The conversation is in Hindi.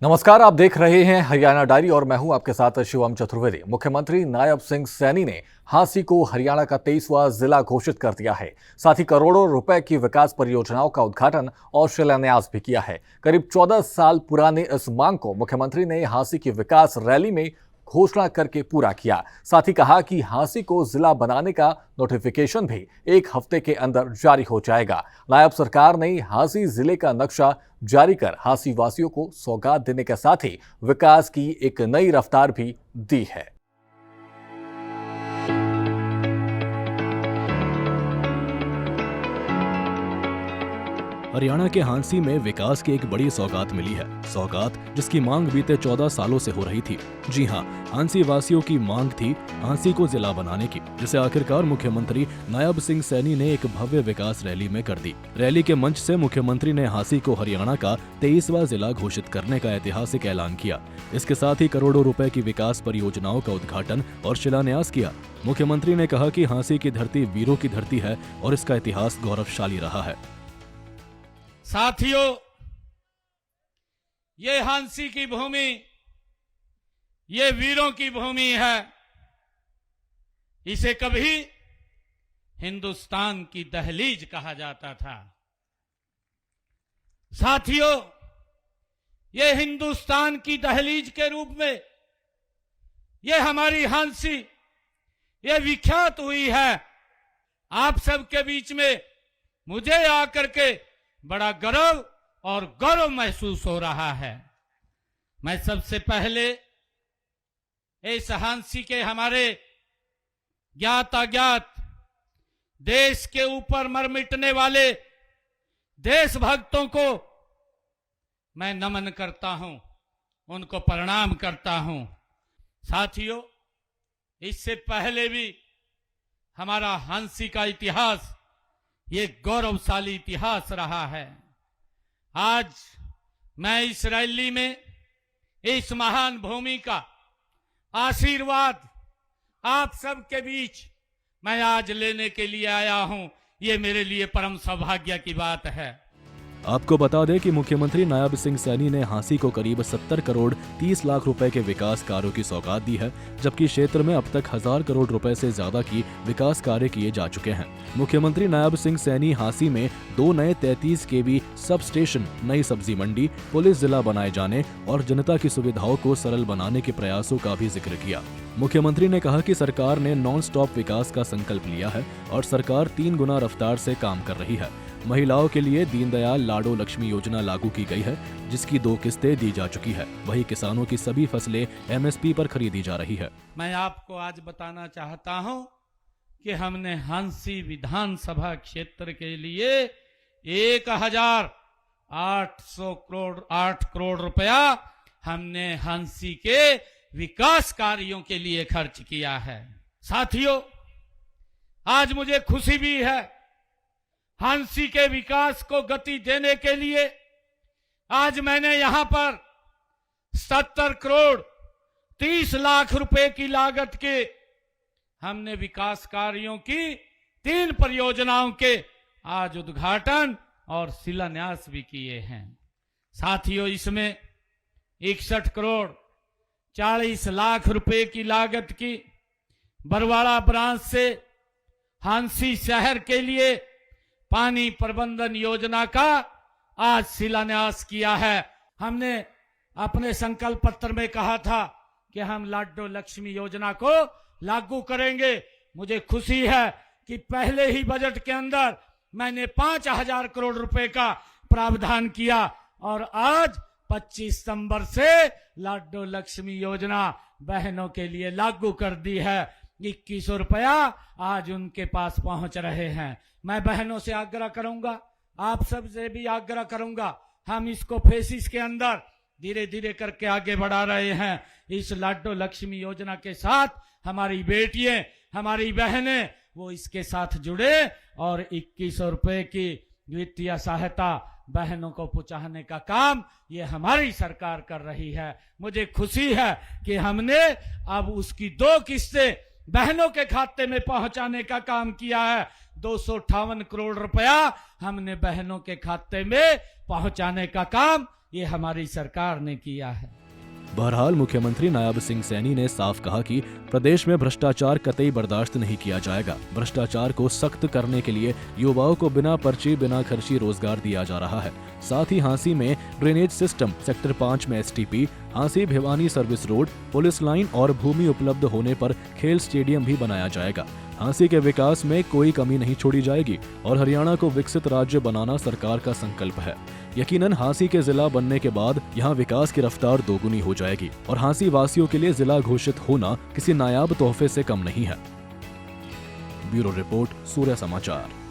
नमस्कार, आप देख रहे हैं हरियाणा डायरी और मैं हूं आपके साथ शिवम चतुर्वेदी। मुख्यमंत्री नायब सिंह सैनी ने हांसी को हरियाणा का 23वां जिला घोषित कर दिया है। साथ ही करोड़ों रुपए की विकास परियोजनाओं का उद्घाटन और शिलान्यास भी किया है। करीब 14 साल पुराने इस मांग को मुख्यमंत्री ने हांसी की विकास रैली में घोषणा करके पूरा किया। साथ ही कहा कि हांसी को जिला बनाने का नोटिफिकेशन भी 1 हफ्ते के अंदर जारी हो जाएगा। नायब सरकार ने हांसी जिले का नक्शा जारी कर हांसी वासियों को सौगात देने के साथ ही विकास की एक नई रफ्तार भी दी है। हरियाणा के हांसी में विकास की एक बड़ी सौगात मिली है। सौगात जिसकी मांग बीते 14 सालों से हो रही थी। जी हां, हांसी वासियों की मांग थी हांसी को जिला बनाने की, जिसे आखिरकार मुख्यमंत्री नायब सिंह सैनी ने एक भव्य विकास रैली में कर दी। रैली के मंच से मुख्यमंत्री ने हांसी को हरियाणा का 23वां जिला घोषित करने का ऐतिहासिक ऐलान किया। इसके साथ ही करोड़ों रुपए की विकास परियोजनाओं का उद्घाटन और शिलान्यास किया। मुख्यमंत्री ने कहा कि हांसी की धरती वीरों की धरती है और इसका इतिहास गौरवशाली रहा है। साथियों, ये हांसी की भूमि, ये वीरों की भूमि है। इसे कभी हिंदुस्तान की दहलीज कहा जाता था। साथियों, ये हिंदुस्तान की दहलीज के रूप में ये हमारी हांसी ये विख्यात हुई है। आप सबके बीच में मुझे आकर के बड़ा गर्व और गौरव महसूस हो रहा है। मैं सबसे पहले इस हांसी के हमारे ज्ञात अज्ञात देश के ऊपर मर मिटने वाले देशभक्तों को मैं नमन करता हूं, उनको प्रणाम करता हूं। साथियों, इससे पहले भी हमारा हांसी का इतिहास ये गौरवशाली इतिहास रहा है। आज मैं इस रैली में इस महान भूमि का आशीर्वाद आप सबके बीच मैं आज लेने के लिए आया हूं। ये मेरे लिए परम सौभाग्य की बात है। आपको बता दें कि मुख्यमंत्री नायब सिंह सैनी ने हांसी को करीब 70 करोड़ 30 लाख रुपए के विकास कार्यों की सौगात दी है, जबकि क्षेत्र में अब तक 1000 करोड़ रुपए से ज्यादा की विकास कार्य किए जा चुके हैं। मुख्यमंत्री नायब सिंह सैनी हांसी में 2 नए 33 केवी सब स्टेशन, नई सब्जी मंडी, पुलिस जिला बनाए जाने और जनता की सुविधाओं को सरल बनाने के प्रयासों का भी जिक्र किया। मुख्यमंत्री ने कहा कि सरकार ने नॉन स्टॉप विकास का संकल्प लिया है और सरकार 3 गुना रफ्तार से काम कर रही है। महिलाओं के लिए दीनदयाल लाडो लक्ष्मी योजना लागू की गई है, जिसकी 2 किस्तें दी जा चुकी है। वहीं किसानों की सभी फसलें MSP पर खरीदी जा रही है। मैं आपको आज बताना चाहता हूं कि हमने हांसी विधानसभा क्षेत्र के लिए 8 करोड़ रुपया हमने हांसी के विकास कार्यों के लिए खर्च किया है। साथियों, आज मुझे खुशी भी है। हांसी के विकास को गति देने के लिए आज मैंने यहां पर 70 करोड़ 30 लाख रुपए की लागत के हमने विकास कार्यों की 3 परियोजनाओं के आज उद्घाटन और शिलान्यास भी किए हैं। साथियों, इसमें 61 करोड़ 40 लाख रुपए की लागत की बरवाड़ा ब्रांच से हांसी शहर के लिए पानी प्रबंधन योजना का आज शिलान्यास किया है। हमने अपने संकल्प पत्र में कहा था कि हम लाडो लक्ष्मी योजना को लागू करेंगे। मुझे खुशी है कि पहले ही बजट के अंदर मैंने 5000 करोड़ रुपए का प्रावधान किया और आज 25 सितंबर से लाडो लक्ष्मी योजना बहनों के लिए लागू कर दी है। 2100 रुपया आज उनके पास पहुंच रहे हैं। मैं बहनों से आग्रह करूंगा, आप सब से भी आग्रह करूंगा, हम इसको फेसिस के अंदर धीरे धीरे करके आगे बढ़ा रहे हैं। इस लाडो लक्ष्मी योजना के साथ हमारी बेटियां, हमारी बहनें वो इसके साथ जुड़े और 2100 रुपए की वित्तीय सहायता बहनों को पहुंचाने का काम ये हमारी सरकार कर रही है। मुझे खुशी है कि हमने अब उसकी 2 किस्तें बहनों के खाते में पहुंचाने का काम किया है। 258 करोड़ रुपया हमने बहनों के खाते में पहुंचाने का काम ये हमारी सरकार ने किया है। बहरहाल मुख्यमंत्री नायब सिंह सैनी ने साफ कहा कि प्रदेश में भ्रष्टाचार कतई बर्दाश्त नहीं किया जाएगा। भ्रष्टाचार को सख्त करने के लिए युवाओं को बिना पर्ची बिना खर्ची रोजगार दिया जा रहा है। साथ ही हांसी में ड्रेनेज सिस्टम, सेक्टर 5 में STP, Hansi Bhiwani service road, police line और भूमि उपलब्ध होने पर खेल स्टेडियम भी बनाया जाएगा। हांसी के विकास में कोई कमी नहीं छोड़ी जाएगी और हरियाणा को विकसित राज्य बनाना सरकार का संकल्प है। यकीनन हांसी के जिला बनने के बाद यहाँ विकास की रफ्तार दोगुनी हो जाएगी और हांसी वासियों के लिए जिला घोषित होना किसी नायाब तोहफे से कम नहीं है। ब्यूरो रिपोर्ट, सूर्य समाचार।